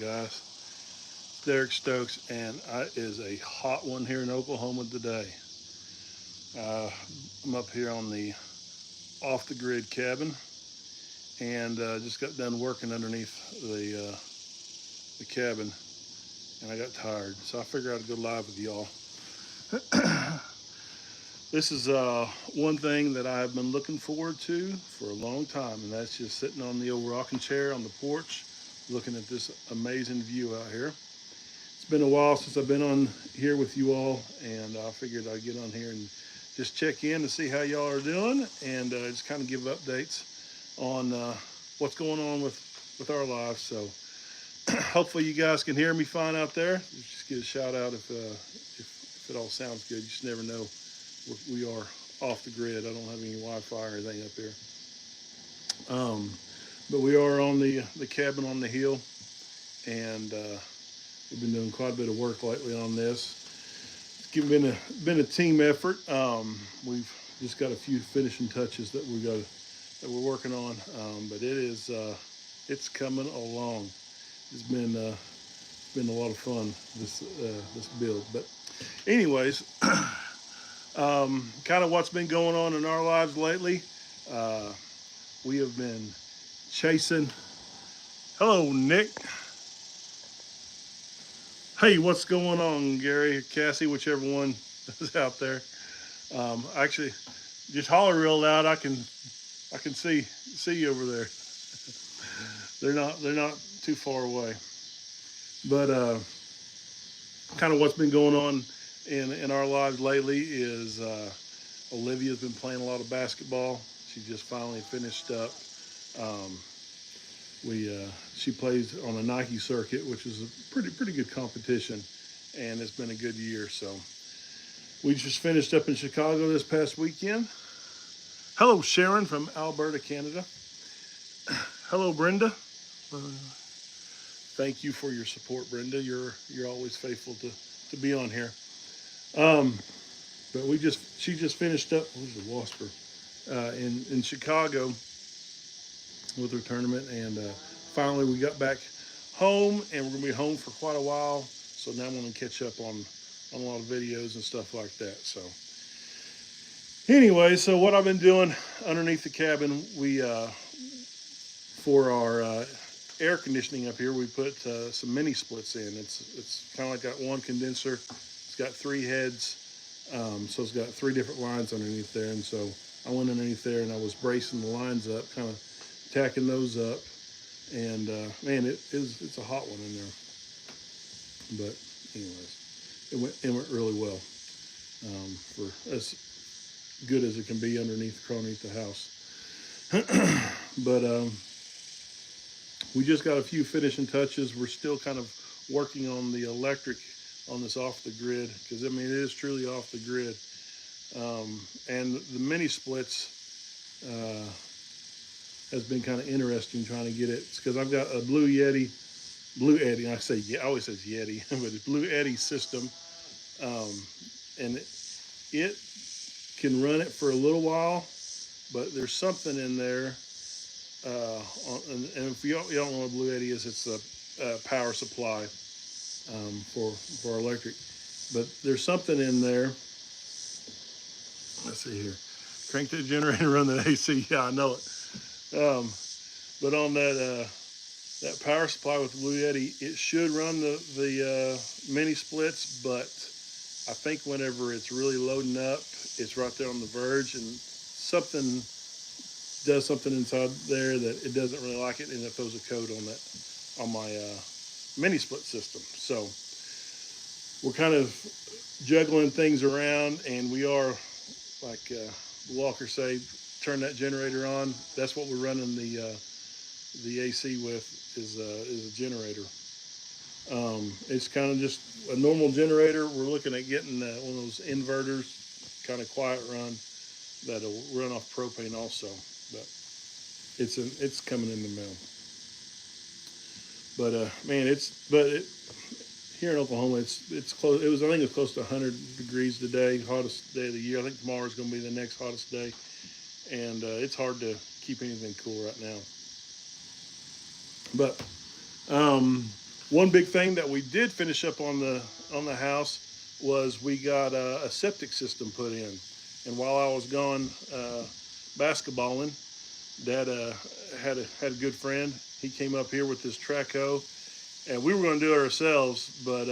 guys? It's Derek Stokes, and it is a hot one here in Oklahoma today. Uh, I'm up here on the off the grid cabin, and just got done working underneath the cabin, and I got tired, so I figured I'd go live with y'all. This is one thing that I've been looking forward to for a long time, and that's just sitting on the old rocking chair on the porch, looking at this amazing view out here. It's been a while since I've been on here with you all, and I figured I'd get on here and just check in to see how y'all are doing, and just kind of give updates on what's going on with our lives. So hopefully you guys can hear me fine out there. Just get a shout out if it all sounds good. You just never know. We are off the grid. I don't have any Wi-Fi or anything up here. But we are on the cabin on the hill, and we've been doing quite a bit of work lately on this. It's been a team effort. We've just got a few finishing touches that we're working on, but it's coming along. It's been a lot of fun, this build. But anyways, kind of what's been going on in our lives lately. We have been chasing. Hello, Nick. Hey, what's going on, Gary, or Cassie, whichever one is out there. Actually, just holler real loud. I can see you over there. They're not too far away. But kind of what's been going on in our lives lately is Olivia's been playing a lot of basketball. She just finally finished up. She plays on a Nike circuit, which is a pretty good competition, and it's been a good year. So we just finished up in Chicago this past weekend. Hello, Sharon from Alberta, Canada. Hello, Brenda. Thank you for your support, Brenda. You're always faithful to be on here. But she just finished up. Where's the Wasper? In Chicago with her tournament, and finally we got back home, and we're gonna be home for quite a while. So now I'm gonna catch up on a lot of videos and stuff like that. So anyway, so what I've been doing underneath the cabin, we for our air conditioning up here, we put some mini splits in. It's kind of like got one condenser. It's got 3 heads, so it's got 3 different lines underneath there. And so I went underneath there and I was bracing the lines up, kind of tacking those up. And man, it's a hot one in there. But anyways, it went really well, for as good as it can be underneath the house. But we just got a few finishing touches. We're still kind of working on the electric on this off the grid, because I mean it is truly off the grid. And the mini splits has been kind of interesting trying to get it, because I've got a Blue Yeti. I always say Yeti, but it's Blue Yeti system, and it can run it for a little while, but there's something in there. And if you don't know what Blue Yeti is, it's a power supply for electric. But there's something in there. Let's see here. Crank that generator, run the AC. Yeah, I know it. But on that power supply with the Blue Yeti, it should run the mini splits, but I think whenever it's really loading up, it's right there on the verge, and something does something inside there that it doesn't really like it, and it throws a code on my mini split system. So we're kind of juggling things around, and we are, like the Walker say, turn that generator on. That's what we're running the AC with, is a generator. It's kind of just a normal generator. We're looking at getting one of those inverters, kind of quiet run, that'll run off propane also. But it's coming in the mail. But man, here in Oklahoma, it's close. I think it's close to 100 degrees today, hottest day of the year. I think tomorrow is going to be the next hottest day, and it's hard to keep anything cool right now. But One big thing that we did finish up on the house was we got a septic system put in. And while I was gone basketballing, Dad had a good friend. He came up here with this track hoe, and we were going to do it ourselves, but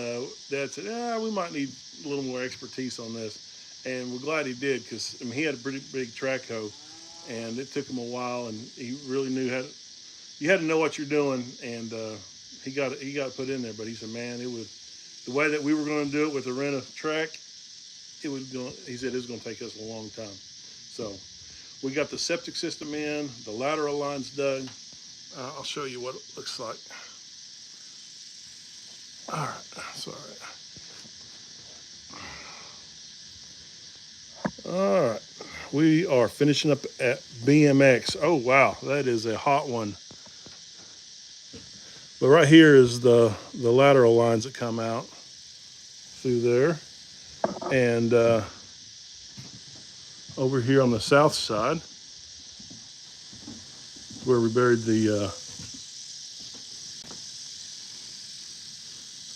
Dad said, we might need a little more expertise on this. And we're glad he did, because I mean, he had a pretty big track hoe, and it took him a while, and he really knew how to, you had to know what you're doing, and he got put in there. But he said, man, it was the way that we were going to do it with the rent a track. He said it was going to take us a long time. So we got the septic system in, the lateral lines dug. I'll show you what it looks like. All right, sorry. All right, we are finishing up at BMX. Oh wow, that is a hot one. But right here is the lateral lines that come out through there, and over here on the south side, where we buried the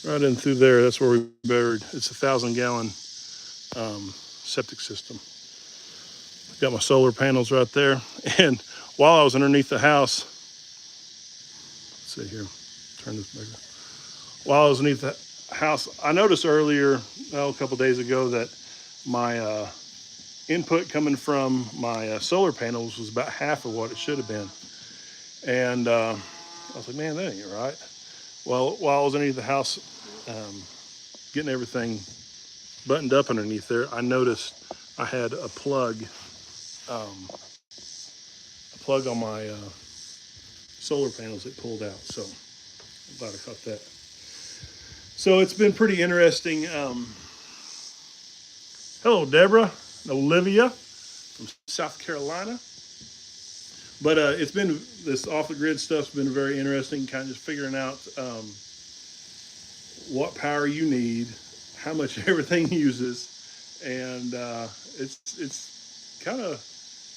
right in through there. That's where we buried. It's a 1,000-gallon septic system. Got my solar panels right there. And while I was underneath the house, let's see here, turn this bigger. While I was underneath the house, I noticed earlier, a couple days ago, that my input coming from my solar panels was about half of what it should have been. And I was like, man, that ain't right. Well, while I was underneath the house, getting everything buttoned up underneath there, I noticed I had a plug on my solar panels that pulled out. So I'm glad I caught that. So it's been pretty interesting. Hello, Deborah, Olivia from South Carolina. But it's been, this off the grid stuff's been very interesting, kind of just figuring out what power you need, how much everything uses, and it's kind of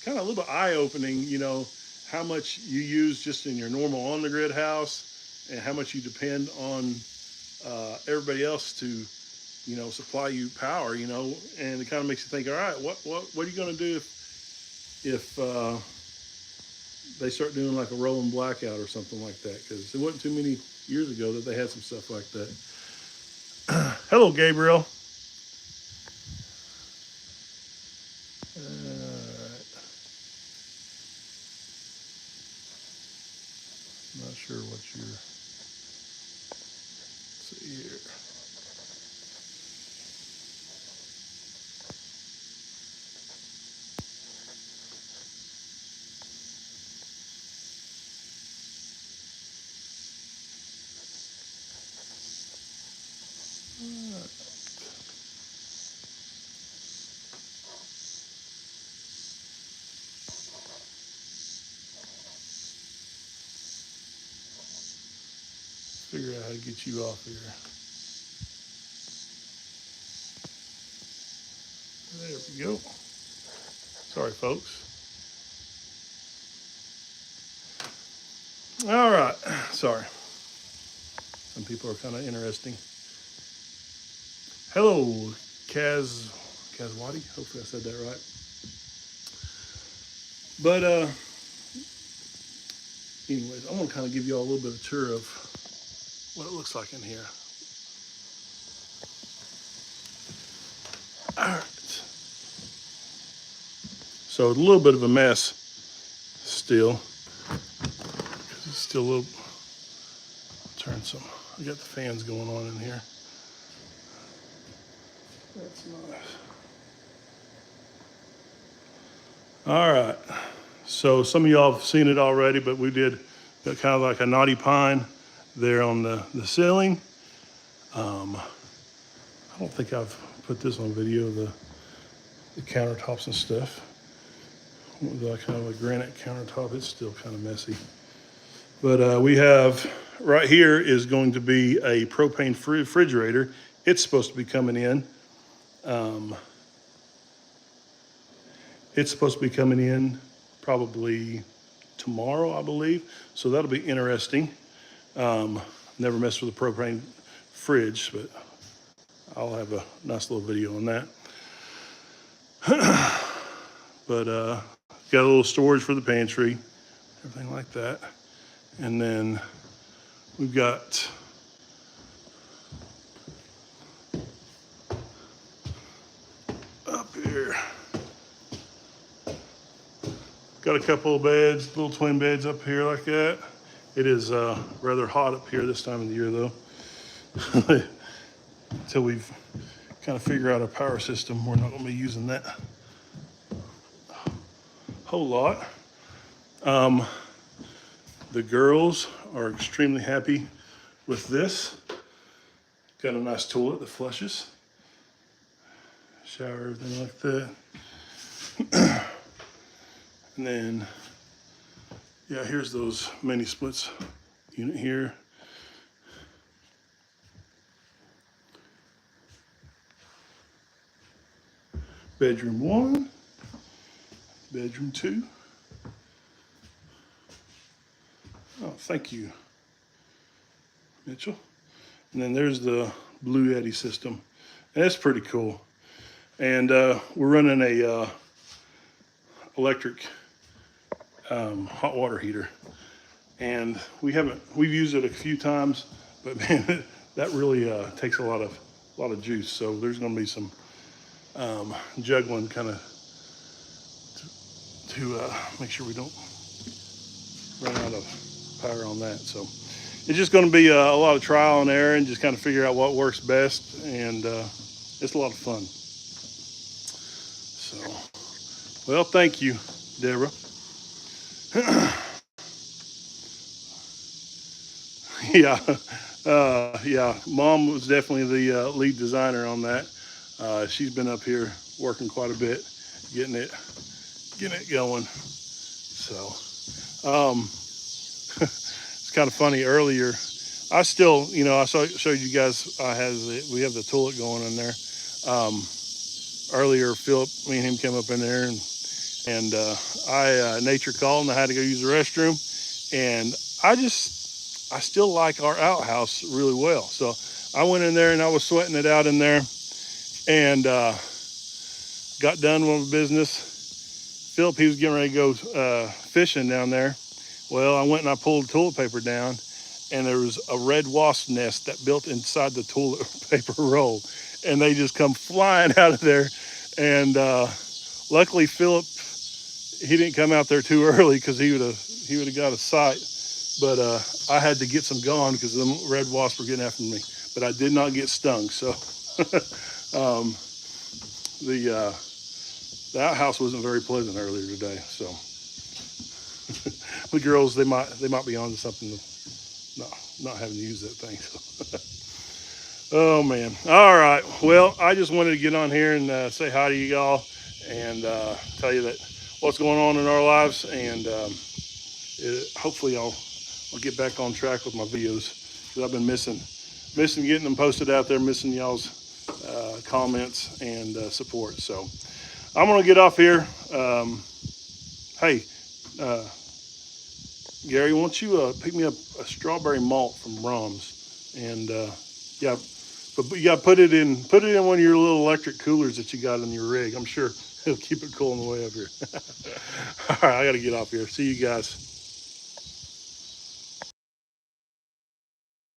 a little bit eye-opening, how much you use just in your normal on-the-grid house, and how much you depend on everybody else to, supply you power, and it kind of makes you think, all right, what are you going to do if they start doing like a rolling blackout or something like that? Because it wasn't too many years ago that they had some stuff like that. Hello, Gabriel. Not sure what you're. Let's see here. Figure out how to get you off here. There we go. Sorry, folks. All right. Sorry. Some people are kind of interesting. Hello, Kazwati. Hopefully I said that right. But anyways, I want to kind of give you all a little bit of a tour of what it looks like in here. All right. So a little bit of a mess still. It's still a little, turn some, I got the fans going on in here. That's nice. All right. So some of y'all have seen it already, but we did got kind of like a knotty pine there on the ceiling. I don't think I've put this on video, the countertops and stuff. Like kind of a granite countertop, it's still kind of messy. But we have, right here is going to be a propane refrigerator. It's supposed to be coming in. It's supposed to be coming in probably tomorrow, I believe. So that'll be interesting. Never messed with a propane fridge, but I'll have a nice little video on that. But got a little storage for the pantry, everything like that. And then we've got up here, got a couple of beds, little twin beds up here like that. It is rather hot up here this time of the year though. Until we've kind of figured out our power system, we're not going to be using that a whole lot. The girls are extremely happy with this. Got a nice toilet that flushes. Shower, everything like that. And then, yeah, here's those mini splits unit here. Bedroom 1, bedroom 2. Oh, thank you, Mitchell. And then there's the Blue Yeti system. And that's pretty cool. And we're running a electric hot water heater. And we've used it a few times, but man, that really takes a lot of juice. So there's going to be some juggling kind of to make sure we don't run out of power on that. So it's just going to be a lot of trial and error and just kind of figure out what works best. And it's a lot of fun. So, well, thank you, Deborah. Yeah, Mom was definitely the lead designer on that. She's been up here working quite a bit, getting it going. So, it's kind of funny. Earlier, I still, I showed you guys. We have the toilet going in there. Earlier, Philip, me and him came up in there, and I nature called, and I had to go use the restroom, and I still like our outhouse really well. So I went in there and I was sweating it out in there, and got done with business. Philip, he was getting ready to go fishing down there. Well, I went and I pulled the toilet paper down, and there was a red wasp nest that built inside the toilet paper roll, and they just come flying out of there. And luckily, Philip, he didn't come out there too early because he would have got a sight. But I had to get some gone because the red wasps were getting after me. But I did not get stung. So the outhouse wasn't very pleasant earlier today. So the girls, they might be on to something, not having to use that thing. So. Oh man! All right. Well, I just wanted to get on here and say hi to you all and tell you that what's going on in our lives, and hopefully I'll get back on track with my videos, because I've been missing getting them posted out there, missing y'all's comments and support. So I'm gonna get off here. Hey, Gary, won't you pick me up a strawberry malt from Brahms? And yeah, but you got to put it in one of your little electric coolers that you got in your rig. I'm sure it'll keep it cool on the way up here. All right, I got to get off here. See you guys.